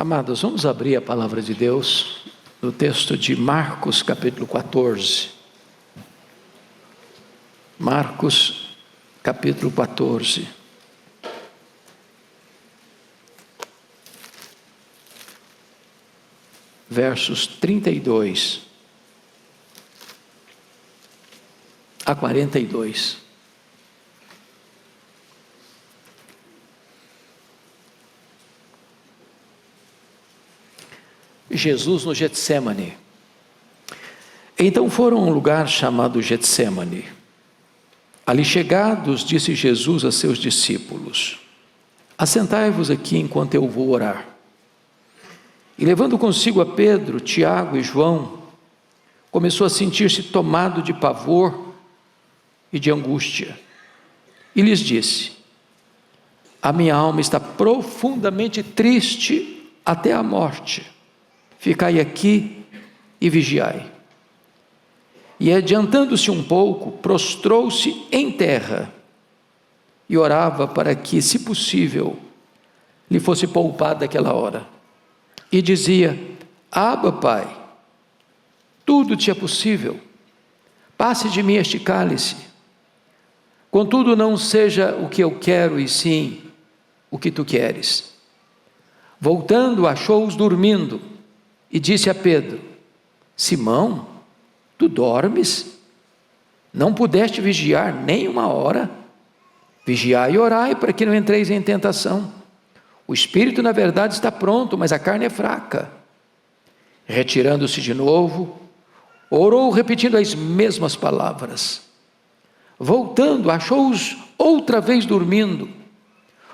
Amados, vamos abrir a palavra de Deus no texto de Marcos, capítulo 14. Marcos, capítulo 14. Versos 32 a 42. Jesus no Getsemane. Então foram a um lugar chamado Getsemane. Ali chegados, disse Jesus a seus discípulos: assentai-vos aqui enquanto eu vou orar. E levando consigo a Pedro, Tiago e João, começou a sentir-se tomado de pavor e de angústia. E lhes disse: a minha alma está profundamente triste até a morte. Ficai aqui e vigiai. E adiantando-se um pouco, prostrou-se em terra e orava para que, se possível, lhe fosse poupada aquela hora. E dizia: Abba, Pai, tudo te é possível, passe de mim este cálice. Contudo, não seja o que eu quero, e sim o que tu queres. Voltando, achou-os dormindo. E disse a Pedro: Simão, tu dormes? Não pudeste vigiar nem uma hora? Vigiai e orai, para que não entreis em tentação. O espírito, na verdade, está pronto, mas a carne é fraca. Retirando-se de novo, orou repetindo as mesmas palavras. Voltando, achou-os outra vez dormindo,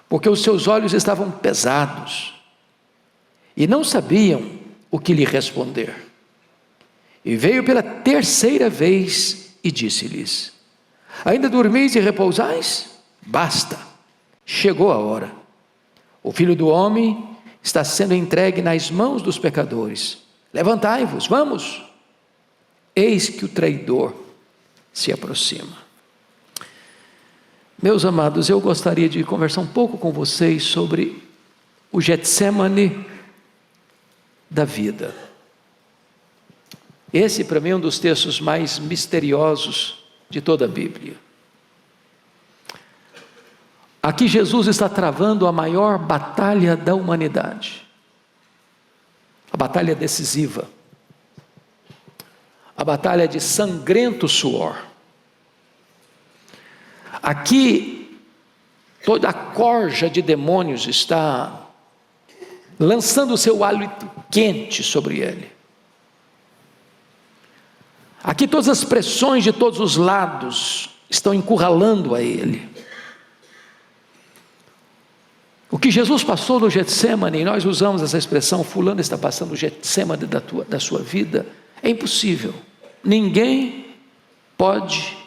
porque os seus olhos estavam pesados, e não sabiam o que lhe responder. E veio pela terceira vez e disse-lhes: ainda dormis e repousais? Basta, chegou a hora. O Filho do Homem está sendo entregue nas mãos dos pecadores. Levantai-vos, vamos. Eis que o traidor se aproxima. Meus amados, eu gostaria de conversar um pouco com vocês sobre o Getsemane da vida. Esse, para mim, é um dos textos mais misteriosos de toda a Bíblia. Aqui Jesus está travando a maior batalha da humanidade, a batalha decisiva, a batalha de sangrento suor. Aqui toda a corja de demônios está lançando o seu hálito quente sobre ele. Aqui todas as pressões de todos os lados estão encurralando a ele. O que Jesus passou no Getsemane, e nós usamos essa expressão, fulano está passando o Getsemane da sua vida, é impossível. Ninguém pode,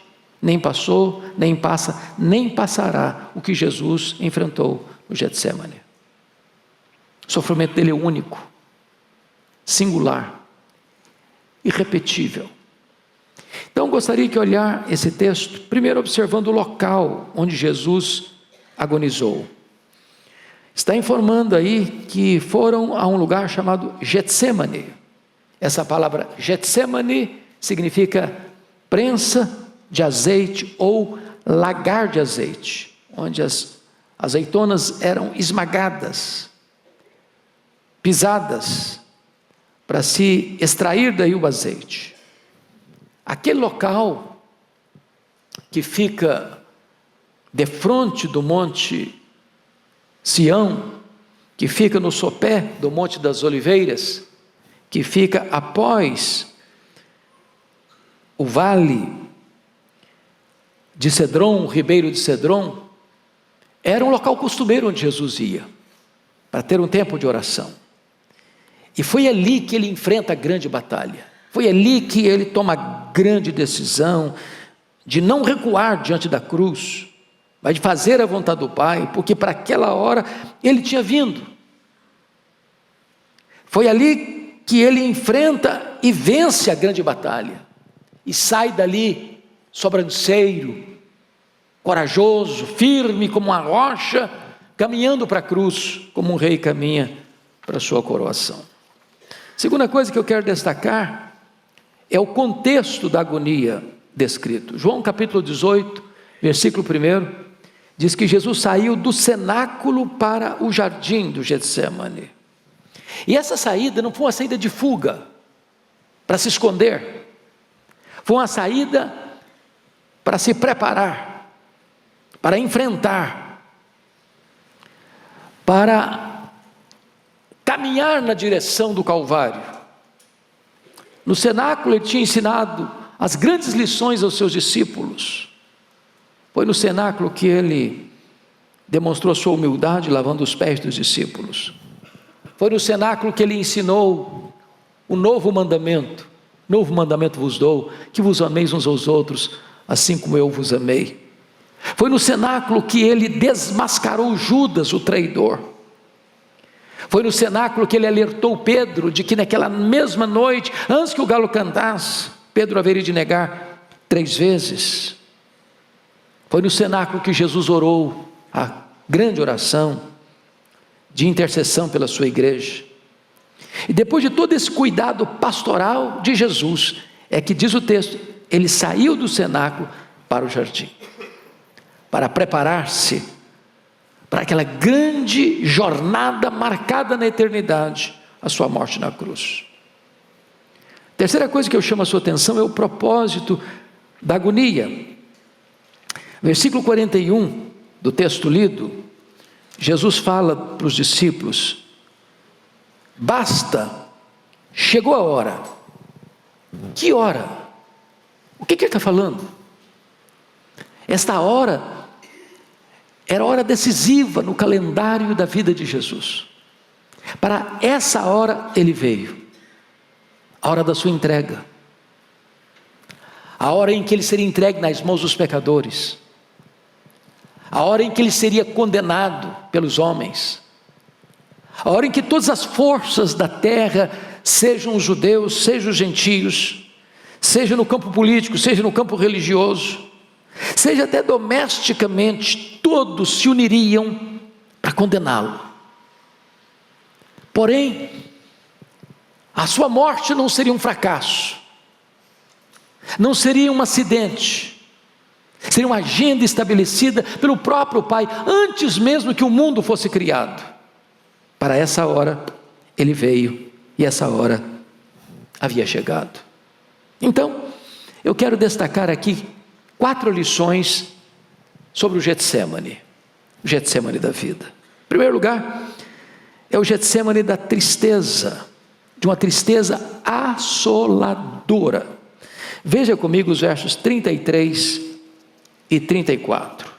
nem passou, nem passa, nem passará o que Jesus enfrentou no Getsemane. O sofrimento dele é único, singular, irrepetível. Então gostaria de olhar esse texto, primeiro observando o local onde Jesus agonizou. Está informando aí que foram a um lugar chamado Getsemane. Essa palavra Getsemane significa prensa de azeite ou lagar de azeite, onde as azeitonas eram esmagadas, pisadas, para se extrair daí o azeite. Aquele local que fica defronte do monte Sião, que fica no sopé do Monte das Oliveiras, que fica após o vale de Cedron, o ribeiro de Cedron, era um local costumeiro onde Jesus ia, para ter um tempo de oração. E foi ali que ele enfrenta a grande batalha. Foi ali que ele toma a grande decisão de não recuar diante da cruz, mas de fazer a vontade do Pai, porque para aquela hora ele tinha vindo. Foi ali que ele enfrenta e vence a grande batalha, e sai dali sobranceiro, corajoso, firme como uma rocha, caminhando para a cruz, como um rei caminha para a sua coroação. Segunda coisa que eu quero destacar é o contexto da agonia descrito. João capítulo 18, versículo 1, diz que Jesus saiu do cenáculo para o jardim do Getsemane. E essa saída não foi uma saída de fuga, para se esconder. Foi uma saída para se preparar, para enfrentar, para caminhar na direção do Calvário. No cenáculo ele tinha ensinado as grandes lições aos seus discípulos. Foi no cenáculo que ele demonstrou sua humildade, lavando os pés dos discípulos. Foi no cenáculo que ele ensinou o novo mandamento. Novo mandamento vos dou, que vos ameis uns aos outros, assim como eu vos amei. Foi no cenáculo que ele desmascarou Judas, o traidor. Foi no cenáculo que ele alertou Pedro de que naquela mesma noite, antes que o galo cantasse, Pedro haveria de negar 3 vezes. Foi no cenáculo que Jesus orou a grande oração de intercessão pela sua igreja. E depois de todo esse cuidado pastoral de Jesus, é que diz o texto, ele saiu do cenáculo para o jardim, para preparar-se para aquela grande jornada marcada na eternidade, a sua morte na cruz. Terceira coisa que eu chamo a sua atenção é o propósito da agonia. Versículo 41 do texto lido, Jesus fala para os discípulos: basta, chegou a hora. Que hora? O que ele está falando? Esta hora era hora decisiva no calendário da vida de Jesus. Para essa hora ele veio, a hora da sua entrega, a hora em que ele seria entregue nas mãos dos pecadores, a hora em que ele seria condenado pelos homens, a hora em que todas as forças da terra, sejam os judeus, sejam os gentios, seja no campo político, seja no campo religioso, seja até domesticamente, todos se uniriam para condená-lo. Porém, a sua morte não seria um fracasso, não seria um acidente, seria uma agenda estabelecida pelo próprio Pai, antes mesmo que o mundo fosse criado. Para essa hora ele veio, e essa hora havia chegado. Então, eu quero destacar aqui 4 lições sobre o Getsemane da vida. Em primeiro lugar, é o Getsemane da tristeza, de uma tristeza assoladora. Veja comigo os versos 33 e 34.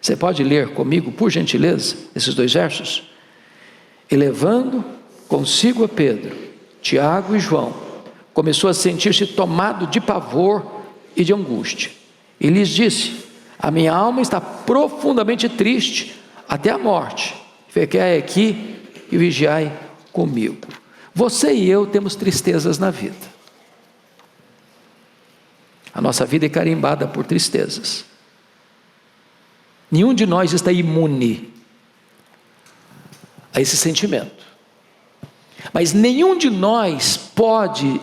Você pode ler comigo, por gentileza, esses 2 versos? E levando consigo a Pedro, Tiago e João, começou a sentir-se tomado de pavor e de angústia. E lhes disse: a minha alma está profundamente triste até a morte. Fiquai aqui e vigiai comigo. Você e eu temos tristezas na vida. A nossa vida é carimbada por tristezas. Nenhum de nós está imune a esse sentimento. Mas nenhum de nós pode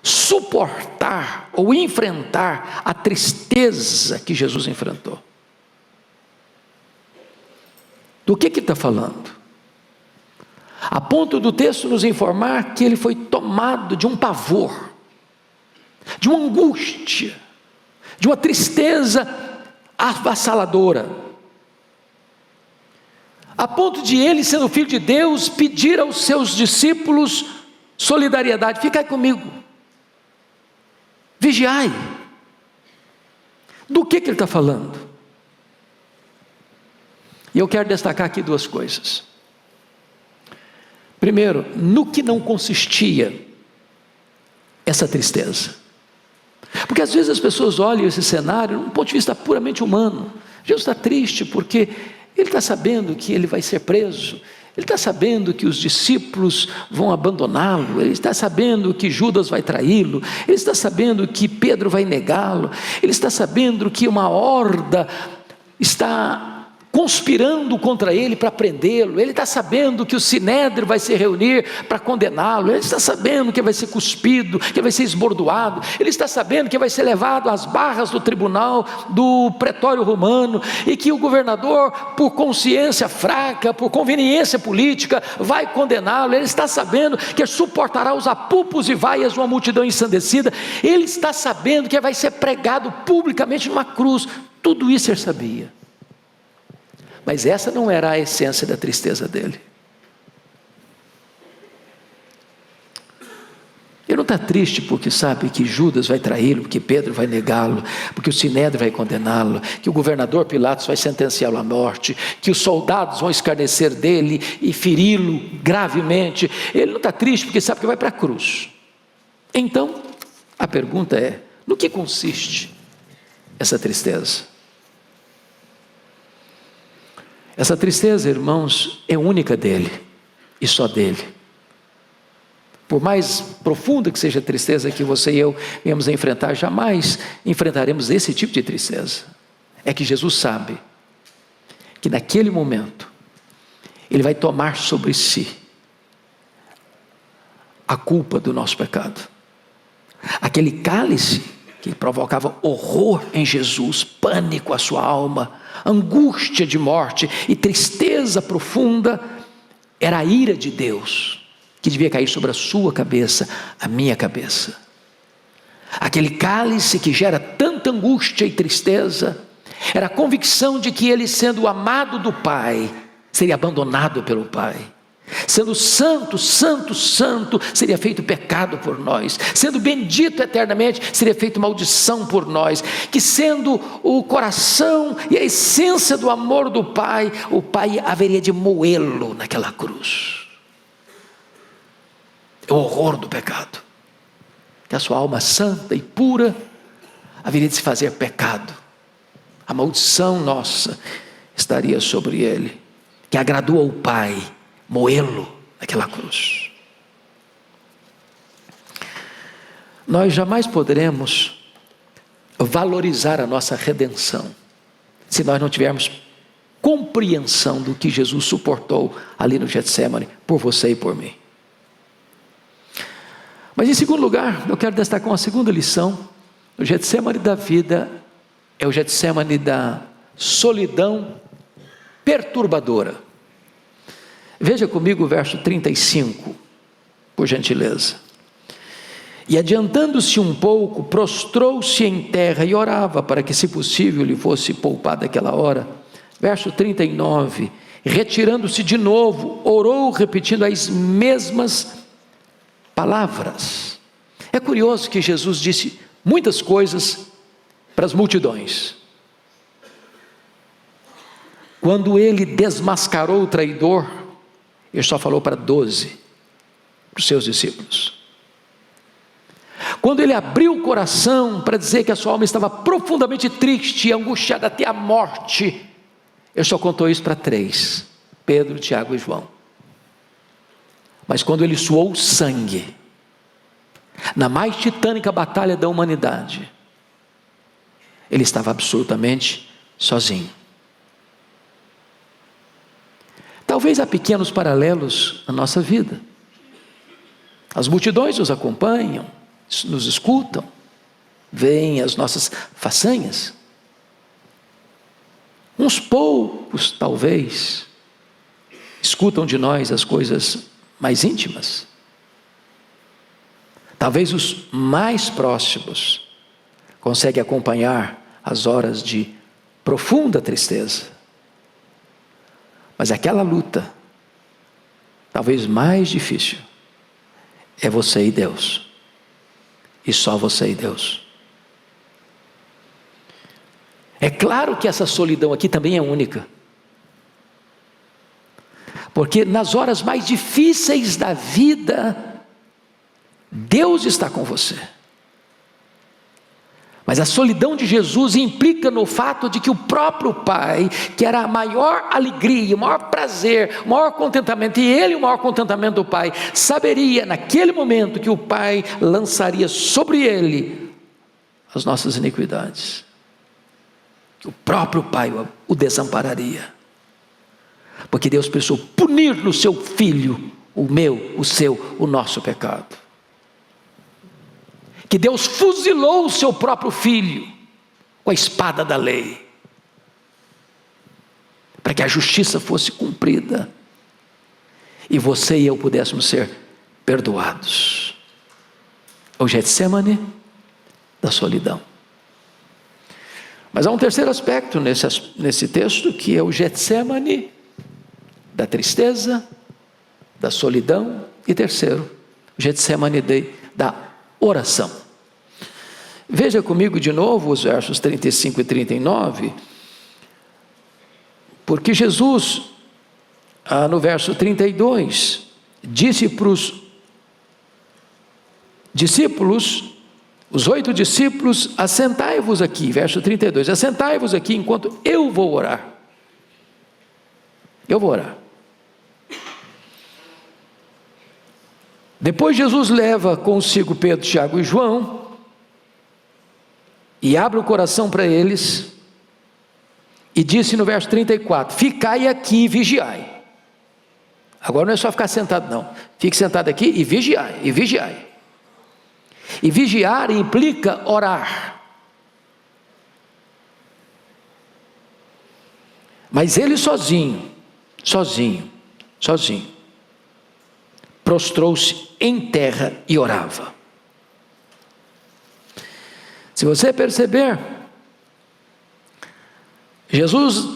suportar ou enfrentar a tristeza que Jesus enfrentou. Do que ele está falando? A ponto do texto nos informar que ele foi tomado de um pavor, de uma angústia, de uma tristeza avassaladora, a ponto de ele, sendo filho de Deus, pedir aos seus discípulos solidariedade. Ficai comigo, vigiai. Do que ele está falando? E eu quero destacar aqui 2 coisas. Primeiro, no que não consistia essa tristeza. Porque às vezes as pessoas olham esse cenário de um ponto de vista puramente humano. Jesus está triste porque ele está sabendo que ele vai ser preso, ele está sabendo que os discípulos vão abandoná-lo, ele está sabendo que Judas vai traí-lo, ele está sabendo que Pedro vai negá-lo, ele está sabendo que uma horda está conspirando contra ele para prendê-lo. Ele está sabendo que o Sinédrio vai se reunir para condená-lo. Ele está sabendo que vai ser cuspido, que vai ser esbordoado. Ele está sabendo que vai ser levado às barras do tribunal do pretório romano, e que o governador, por consciência fraca, por conveniência política, vai condená-lo. Ele está sabendo que suportará os apupos e vaias de uma multidão ensandecida. Ele está sabendo que vai ser pregado publicamente numa cruz. Tudo isso ele sabia. Mas essa não era a essência da tristeza dele. Ele não está triste porque sabe que Judas vai traí-lo, porque Pedro vai negá-lo, porque o Sinédrio vai condená-lo, que o governador Pilatos vai sentenciá-lo à morte, que os soldados vão escarnecer dele e feri-lo gravemente. Ele não está triste porque sabe que vai para a cruz. Então, a pergunta é: no que consiste essa tristeza? Essa tristeza, irmãos, é única dele e só dele. Por mais profunda que seja a tristeza que você e eu viemos a enfrentar, jamais enfrentaremos esse tipo de tristeza. É que Jesus sabe que naquele momento Ele vai tomar sobre si a culpa do nosso pecado. Aquele cálice que provocava horror em Jesus, pânico à sua alma, angústia de morte e tristeza profunda, era a ira de Deus que devia cair sobre a sua cabeça, a minha cabeça. Aquele cálice que gera tanta angústia e tristeza, era a convicção de que ele, sendo o amado do Pai, seria abandonado pelo Pai. Sendo santo, santo, santo, seria feito pecado por nós. Sendo bendito eternamente, seria feito maldição por nós. Que sendo o coração e a essência do amor do Pai, o Pai haveria de moê-lo naquela cruz. É o horror do pecado. Que a sua alma santa e pura haveria de se fazer pecado. A maldição nossa estaria sobre ele. Que agradou ao Pai moê-lo naquela cruz. Nós jamais poderemos valorizar a nossa redenção se nós não tivermos compreensão do que Jesus suportou ali no Getsêmani por você e por mim. Mas em segundo lugar, eu quero destacar uma segunda lição. O Getsêmani da vida é o Getsêmani da solidão perturbadora. Veja comigo o verso 35, por gentileza. E adiantando-se um pouco, prostrou-se em terra e orava para que, se possível, lhe fosse poupada aquela hora. Verso 39, retirando-se de novo, orou repetindo as mesmas palavras. É curioso que Jesus disse muitas coisas para as multidões. Quando ele desmascarou o traidor, ele só falou para 12, para os seus discípulos. Quando ele abriu o coração para dizer que a sua alma estava profundamente triste e angustiada até a morte, ele só contou isso para 3, Pedro, Tiago e João. Mas quando ele suou sangue, na mais titânica batalha da humanidade, ele estava absolutamente sozinho. Talvez há pequenos paralelos na nossa vida. As multidões nos acompanham, nos escutam, veem as nossas façanhas. Uns poucos, talvez, escutam de nós as coisas mais íntimas. Talvez os mais próximos conseguem acompanhar as horas de profunda tristeza. Mas aquela luta, talvez mais difícil, é você e Deus. E só você e Deus. É claro que essa solidão aqui também é única. Porque nas horas mais difíceis da vida, Deus está com você. Mas a solidão de Jesus implica no fato de que o próprio Pai, que era a maior alegria, o maior prazer, o maior contentamento, e Ele o maior contentamento do Pai, saberia naquele momento que o Pai lançaria sobre Ele as nossas iniquidades. O próprio Pai o desampararia. Porque Deus precisou punir no seu filho o meu, o seu, o nosso pecado. Que Deus fuzilou o seu próprio filho com a espada da lei, para que a justiça fosse cumprida e você e eu pudéssemos ser perdoados. O Getsemane da solidão. Mas há um terceiro aspecto nesse texto, que é o Getsemane da tristeza, da solidão, e terceiro, o Getsemane da oração. Veja comigo de novo os versos 35 e 39, porque Jesus, no verso 32, disse para os discípulos, os 8 discípulos: assentai-vos aqui, verso 32, assentai-vos aqui enquanto eu vou orar. Eu vou orar. Depois Jesus leva consigo Pedro, Tiago e João, e abre o coração para eles, e disse no verso 34, ficai aqui e vigiai. Agora não é só ficar sentado não, fique sentado aqui e vigiai, e vigiai. E vigiar implica orar. Mas ele sozinho, prostrou-se em terra e orava. Se você perceber, Jesus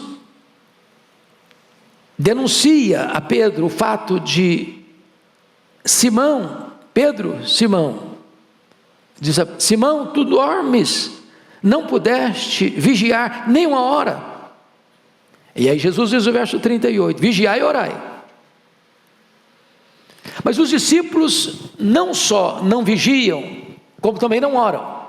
denuncia a Pedro o fato de Simão, diz: Simão, tu dormes, não pudeste vigiar nem uma hora. E aí Jesus diz no verso 38, vigiai e orai. Mas os discípulos não só não vigiam, como também não oram.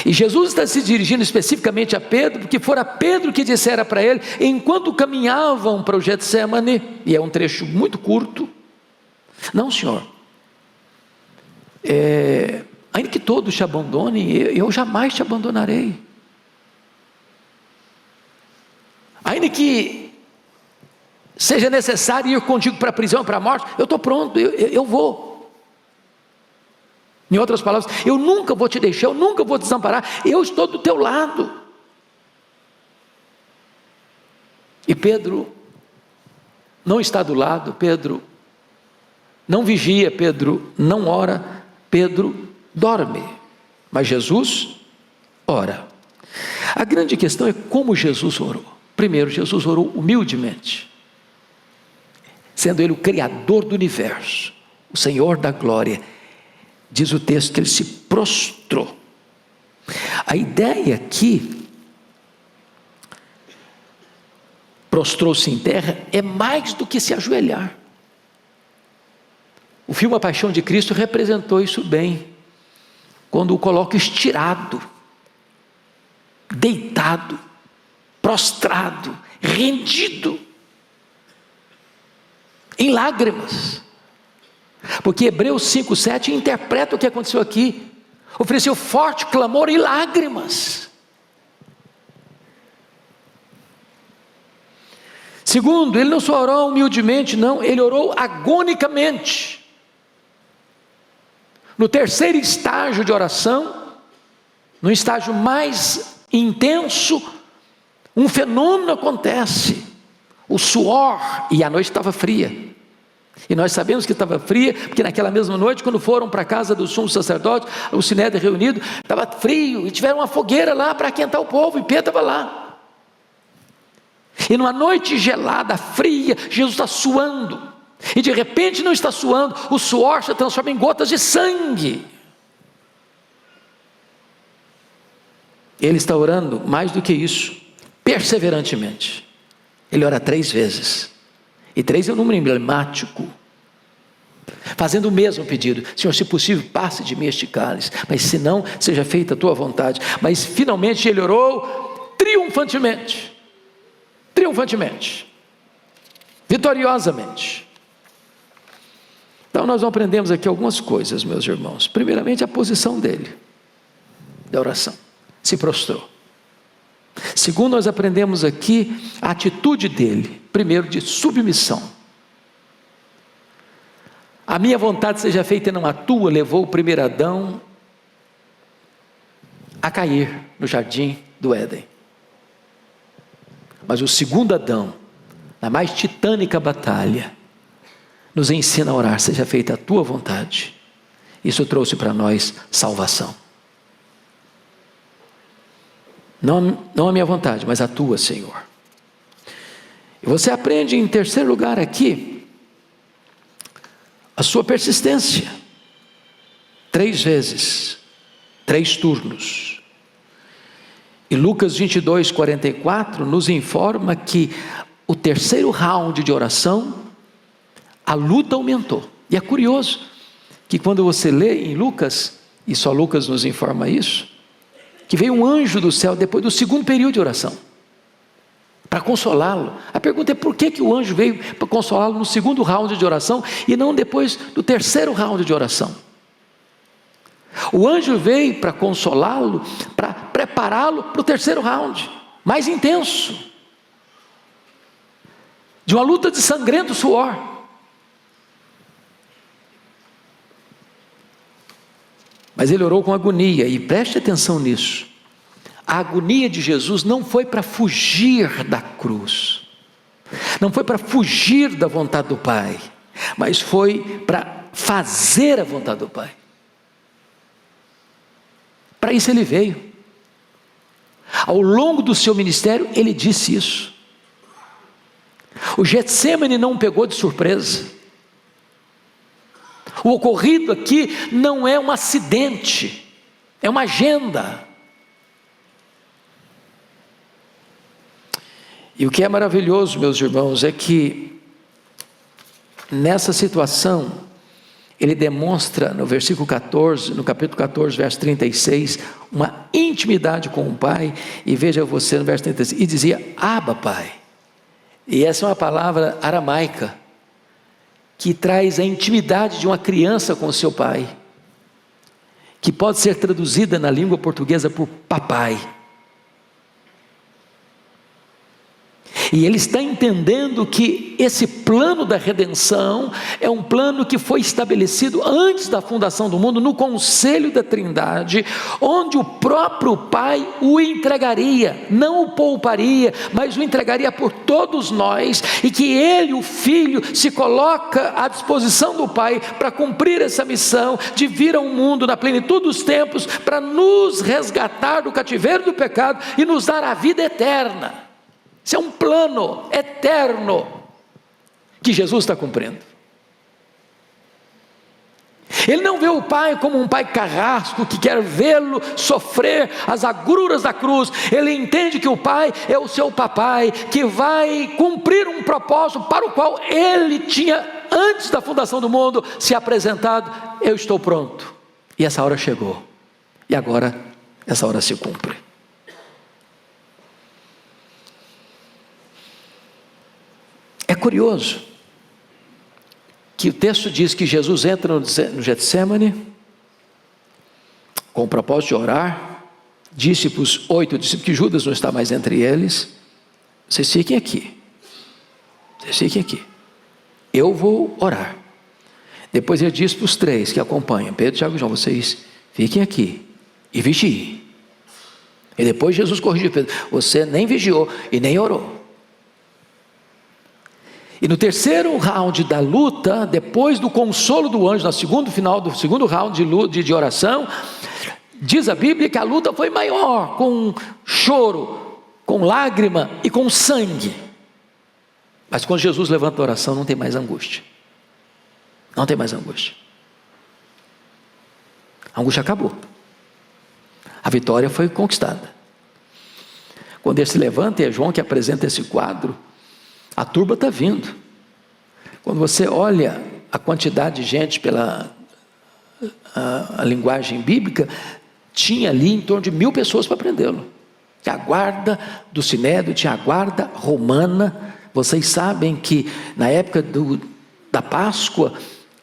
E Jesus está se dirigindo especificamente a Pedro, porque fora Pedro que dissera para ele, enquanto caminhavam para o Getsemane, e é um trecho muito curto: não, Senhor, ainda que todos te abandonem, eu jamais te abandonarei. Ainda que seja necessário ir contigo para a prisão, para a morte, eu estou pronto, eu vou. Em outras palavras, eu nunca vou te deixar, eu nunca vou te desamparar, eu estou do teu lado. E Pedro não está do lado, Pedro não vigia, Pedro não ora, Pedro dorme. Mas Jesus ora. A grande questão é como Jesus orou. Primeiro, Jesus orou humildemente, sendo Ele o Criador do universo, o Senhor da glória. Diz o texto que Ele se prostrou. A ideia aqui, prostrou-se em terra, é mais do que se ajoelhar. O filme A Paixão de Cristo representou isso bem, quando o coloca estirado, deitado, prostrado, rendido, em lágrimas. Porque Hebreus 5:7 interpreta o que aconteceu aqui. Ofereceu forte clamor e lágrimas. Segundo, ele não só orou humildemente, não, ele orou agonicamente. No terceiro estágio de oração, no estágio mais intenso, um fenômeno acontece: o suor, e a noite estava fria. E nós sabemos que estava fria, porque naquela mesma noite, quando foram para a casa do sumo sacerdote, o sinédrio reunido, estava frio, e tiveram uma fogueira lá para aquentar o povo, e Pedro estava lá. E numa noite gelada, fria, Jesus está suando, e de repente não está suando, o suor se transforma em gotas de sangue. Ele está orando mais do que isso, perseverantemente. Ele ora 3 vezes. E 3 é um número emblemático, fazendo o mesmo pedido: Senhor, se possível, passe de mim este cálice, mas se não, seja feita a tua vontade. Mas finalmente ele orou triunfantemente, vitoriosamente. Então nós aprendemos aqui algumas coisas, meus irmãos. Primeiramente, a posição dele, da oração: se prostrou. Segundo, nós aprendemos aqui a atitude dele, primeiro de submissão. A minha vontade seja feita e não a tua, levou o primeiro Adão a cair no jardim do Éden. Mas o segundo Adão, na mais titânica batalha, nos ensina a orar, seja feita a tua vontade. Isso trouxe para nós salvação. Não a minha vontade, mas a tua, Senhor. E você aprende em terceiro lugar aqui, a sua persistência. 3 vezes, 3 turnos. E Lucas 22, 44 nos informa que o terceiro round de oração, a luta aumentou. E é curioso que quando você lê em Lucas, e só Lucas nos informa isso, que veio um anjo do céu depois do segundo período de oração, para consolá-lo. A pergunta é por que o anjo veio para consolá-lo no segundo round de oração, e não depois do terceiro round de oração? O anjo veio para consolá-lo, para prepará-lo para o terceiro round, mais intenso, de uma luta de sangrento suor. Mas ele orou com agonia, e preste atenção nisso. A agonia de Jesus não foi para fugir da cruz, não foi para fugir da vontade do Pai, mas foi para fazer a vontade do Pai. Para isso ele veio. Ao longo do seu ministério, ele disse isso. O Getsêmani não o pegou de surpresa. O ocorrido aqui não é um acidente, é uma agenda. E o que é maravilhoso, meus irmãos, é que nessa situação, ele demonstra no versículo 14, no capítulo 14, verso 36, uma intimidade com o Pai. E veja você no verso 36, e dizia, Abba, Pai. E essa é uma palavra aramaica, que traz a intimidade de uma criança com o seu pai, que pode ser traduzida na língua portuguesa por papai. E ele está entendendo que esse plano da redenção é um plano que foi estabelecido antes da fundação do mundo, no conselho da Trindade, onde o próprio Pai o entregaria, não o pouparia, mas o entregaria por todos nós, e que ele, o Filho, se coloca à disposição do Pai para cumprir essa missão de vir ao mundo na plenitude dos tempos, para nos resgatar do cativeiro do pecado e nos dar a vida eterna. Isso é um plano eterno que Jesus está cumprindo. Ele não vê o Pai como um Pai carrasco que quer vê-lo sofrer as agruras da cruz. Ele entende que o Pai é o seu papai, que vai cumprir um propósito para o qual ele tinha, antes da fundação do mundo, se apresentado. Eu estou pronto. E essa hora chegou. E agora essa hora se cumpre. É curioso que o texto diz que Jesus entra no Getsêmani com o propósito de orar. Disse para os 8 discípulos, que Judas não está mais entre eles, vocês fiquem aqui, eu vou orar. Depois ele disse para os 3 que acompanham, Pedro, Tiago e João, vocês fiquem aqui e vigiem. E depois Jesus corrigiu Pedro, você nem vigiou e nem orou. E no terceiro round da luta, depois do consolo do anjo, no segundo final do segundo round de oração, diz a Bíblia que a luta foi maior, com choro, com lágrima e com sangue. Mas quando Jesus levanta a oração, não tem mais angústia. Não tem mais angústia. A angústia acabou. A vitória foi conquistada. Quando ele se levanta, e é João que apresenta esse quadro, a turba está vindo. Quando você olha a quantidade de gente pela a linguagem bíblica, tinha ali em torno de 1000 pessoas para prendê-lo. Tinha a guarda do Sinédrio, tinha a guarda romana. Vocês sabem que na época da Páscoa,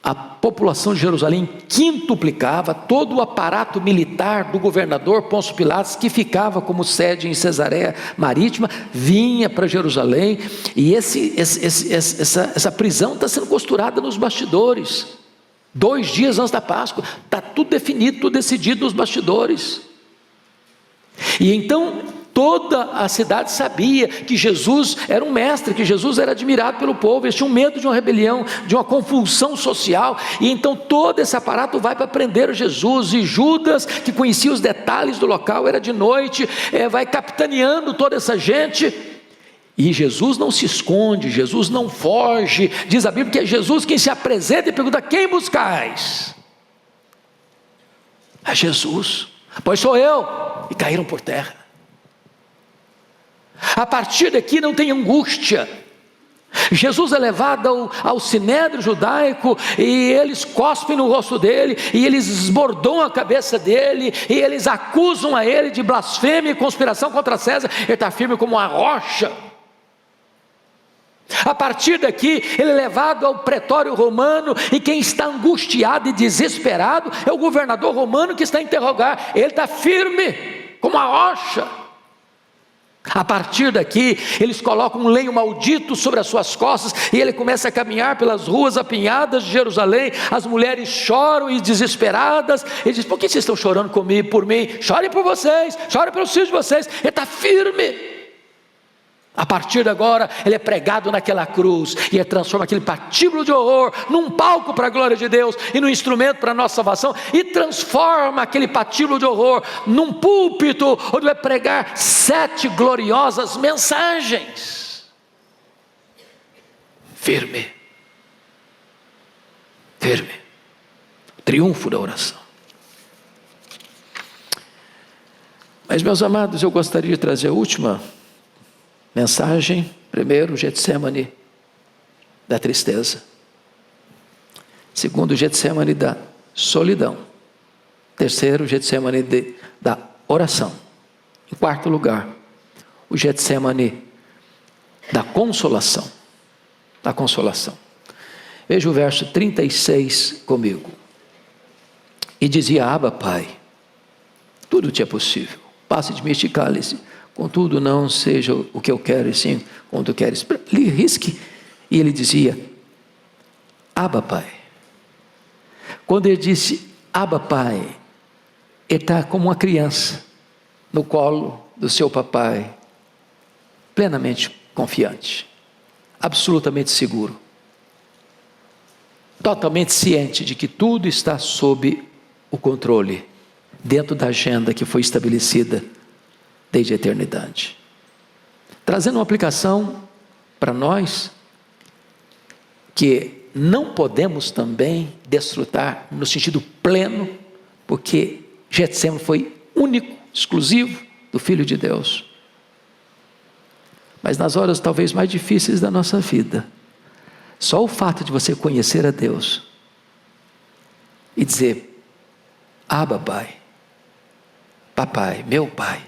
a população de Jerusalém quintuplicava, todo o aparato militar do governador Pôncio Pilatos, que ficava como sede em Cesareia Marítima, vinha para Jerusalém, e essa prisão está sendo costurada nos bastidores. 2 dias antes da Páscoa, está tudo definido, tudo decidido nos bastidores. E então toda a cidade sabia que Jesus era um mestre, que Jesus era admirado pelo povo. Eles tinham medo de uma rebelião, de uma convulsão social, e então todo esse aparato vai para prender Jesus. E Judas, que conhecia os detalhes do local, era de noite, vai capitaneando toda essa gente. E Jesus não se esconde, Jesus não foge. Diz a Bíblia que é Jesus quem se apresenta e pergunta: quem buscais? É Jesus. Pois sou eu. E caíram por terra. A partir daqui não tem angústia. Jesus é levado ao sinédrio judaico, e eles cospem no rosto dele, e eles esbordam a cabeça dele, e eles acusam a ele de blasfêmia e conspiração contra César. Ele está firme como uma rocha. A partir daqui ele é levado ao pretório romano, e quem está angustiado e desesperado é o governador romano que está a interrogar. Ele está firme como uma rocha. A partir daqui eles colocam um lenho maldito sobre as suas costas, e ele começa a caminhar pelas ruas apinhadas de Jerusalém. As mulheres choram e desesperadas. Ele diz: por que vocês estão chorando comigo, por mim? Chorem por vocês, chorem pelos filhos de vocês. Ele está firme. A partir de agora ele é pregado naquela cruz, e ele transforma aquele patíbulo de horror num palco para a glória de Deus, e num instrumento para a nossa salvação, e transforma aquele patíbulo de horror num púlpito, onde vai pregar 7 gloriosas mensagens. Firme, firme, triunfo da oração. Mas, meus amados, eu gostaria de trazer a última mensagem. Primeiro, Getsemane da tristeza. Segundo, Getsemane da solidão. Terceiro, Getsemane da oração. Em quarto lugar, o Getsemane da consolação. Da consolação. Veja o verso 36 comigo. E dizia: Abba, Pai, tudo te é possível. Passe de mim este cálice. Contudo, não seja o que eu quero, e sim como tu queres. Ele risque. E ele dizia: Abba, Pai. Quando ele disse Abba, Pai, ele está como uma criança no colo do seu papai, plenamente confiante, absolutamente seguro, totalmente ciente de que tudo está sob o controle, dentro da agenda que foi estabelecida desde a eternidade. Trazendo uma aplicação para nós, que não podemos também desfrutar no sentido pleno, porque Getsemane foi único, exclusivo do Filho de Deus. Mas nas horas talvez mais difíceis da nossa vida, só o fato de você conhecer a Deus e dizer: Abba, Pai, Papai, meu Pai,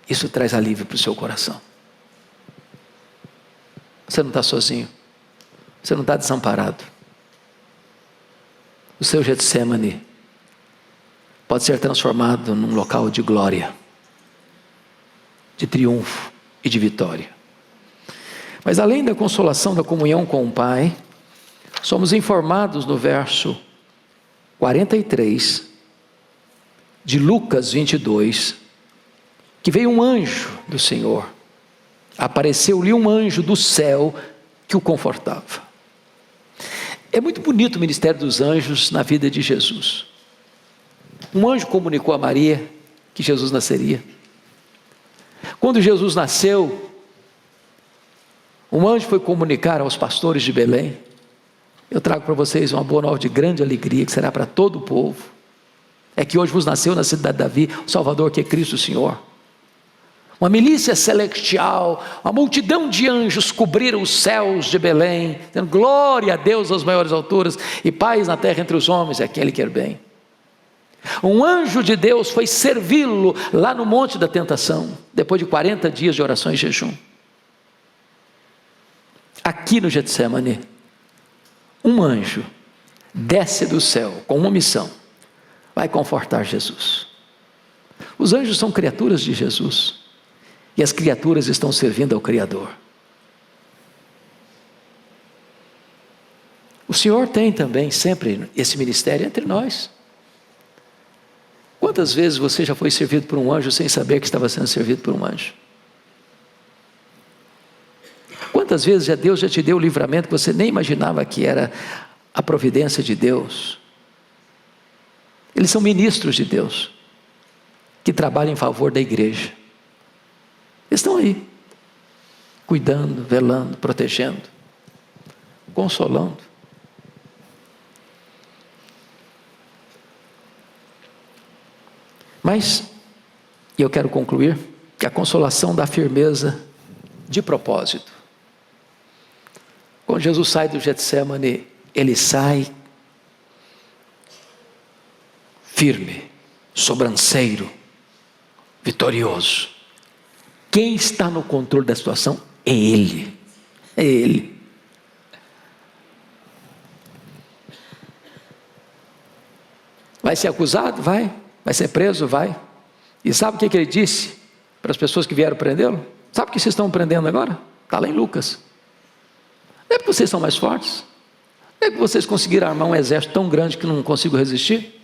isso traz alívio para o seu coração. Você não está sozinho, você não está desamparado. O seu Getsemane pode ser transformado num local de glória, de triunfo e de vitória. Mas além da consolação da comunhão com o Pai, somos informados no verso 43 de Lucas 22, que veio um anjo do Senhor, apareceu-lhe um anjo do céu que o confortava. É muito bonito o ministério dos anjos na vida de Jesus. Um anjo comunicou a Maria que Jesus nasceria. Quando Jesus nasceu, um anjo foi comunicar aos pastores de Belém: eu trago para vocês uma boa nova de grande alegria, que será para todo o povo. É que hoje vos nasceu na cidade de Davi o Salvador, que é Cristo o Senhor. Uma milícia celestial, uma multidão de anjos cobriram os céus de Belém, dizendo: glória a Deus às maiores alturas, e paz na terra entre os homens, é aquele que quer bem. Um anjo de Deus foi servi-lo lá no monte da tentação, depois de 40 dias de oração e jejum. Aqui no Getsemane, um anjo desce do céu com uma missão: vai confortar Jesus. Os anjos são criaturas de Jesus, e as criaturas estão servindo ao Criador. O Senhor tem também sempre esse ministério entre nós. Quantas vezes você já foi servido por um anjo sem saber que estava sendo servido por um anjo? Quantas vezes Deus já te deu o livramento que você nem imaginava que era a providência de Deus? Eles são ministros de Deus, que trabalham em favor da igreja. Eles estão aí, cuidando, velando, protegendo, consolando. Mas, e eu quero concluir, que a consolação dá firmeza de propósito. Quando Jesus sai do Getsemane, ele sai firme, sobranceiro, vitorioso. Quem está no controle da situação é Ele. É Ele. Vai ser acusado? Vai. Vai ser preso? Vai. E sabe o que ele disse para as pessoas que vieram prendê-lo? Sabe o que vocês estão prendendo agora? Está lá em Lucas. Não é porque vocês são mais fortes? Não é porque vocês conseguiram armar um exército tão grande que não consigo resistir?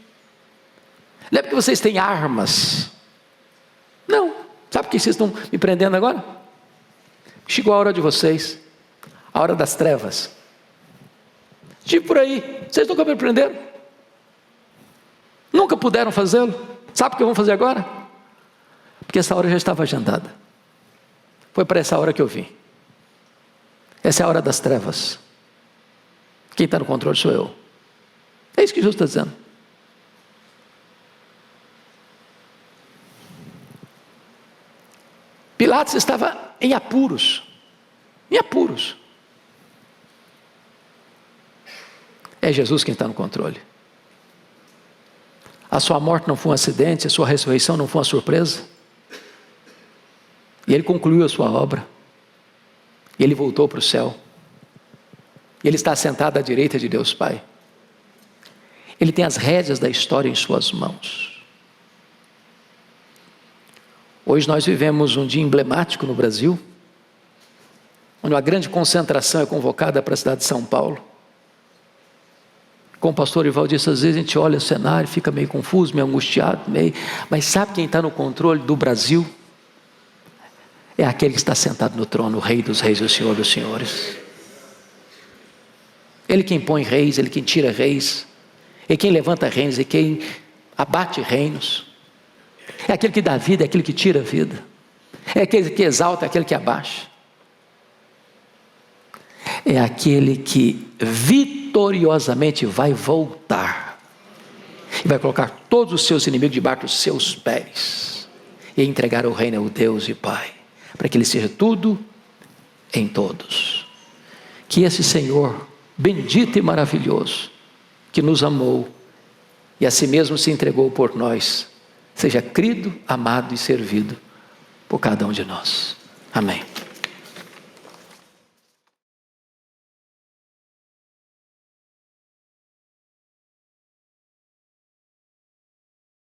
Não é porque vocês têm armas? Não. Sabe por que vocês estão me prendendo agora? Chegou a hora de vocês, a hora das trevas. Estive por aí, vocês nunca me prenderam? Nunca puderam fazê-lo? Sabe o que vão fazer agora? Porque essa hora já estava agendada. Foi para essa hora que eu vim. Essa é a hora das trevas. Quem está no controle sou eu. É isso que Jesus está dizendo. Pilatos estava em apuros. Em apuros. É Jesus quem está no controle. A sua morte não foi um acidente, a sua ressurreição não foi uma surpresa. E ele concluiu a sua obra. E ele voltou para o céu. E ele está sentado à direita de Deus Pai. Ele tem as rédeas da história em suas mãos. Hoje nós vivemos um dia emblemático no Brasil, onde uma grande concentração é convocada para a cidade de São Paulo. Como o pastor Ivaldo disse, às vezes a gente olha o cenário, fica meio confuso, meio angustiado, mas sabe quem está no controle do Brasil? É aquele que está sentado no trono, o Rei dos Reis e o Senhor dos Senhores. Ele quem põe reis, ele quem tira reis, é quem levanta reinos, é quem abate reinos. É aquele que dá vida, é aquele que tira a vida. É aquele que exalta, é aquele que abaixa. É aquele que vitoriosamente vai voltar e vai colocar todos os seus inimigos debaixo dos seus pés e entregar o reino ao Deus e Pai, para que Ele seja tudo em todos. Que esse Senhor bendito e maravilhoso, que nos amou e a si mesmo se entregou por nós, seja crido, amado e servido por cada um de nós. Amém.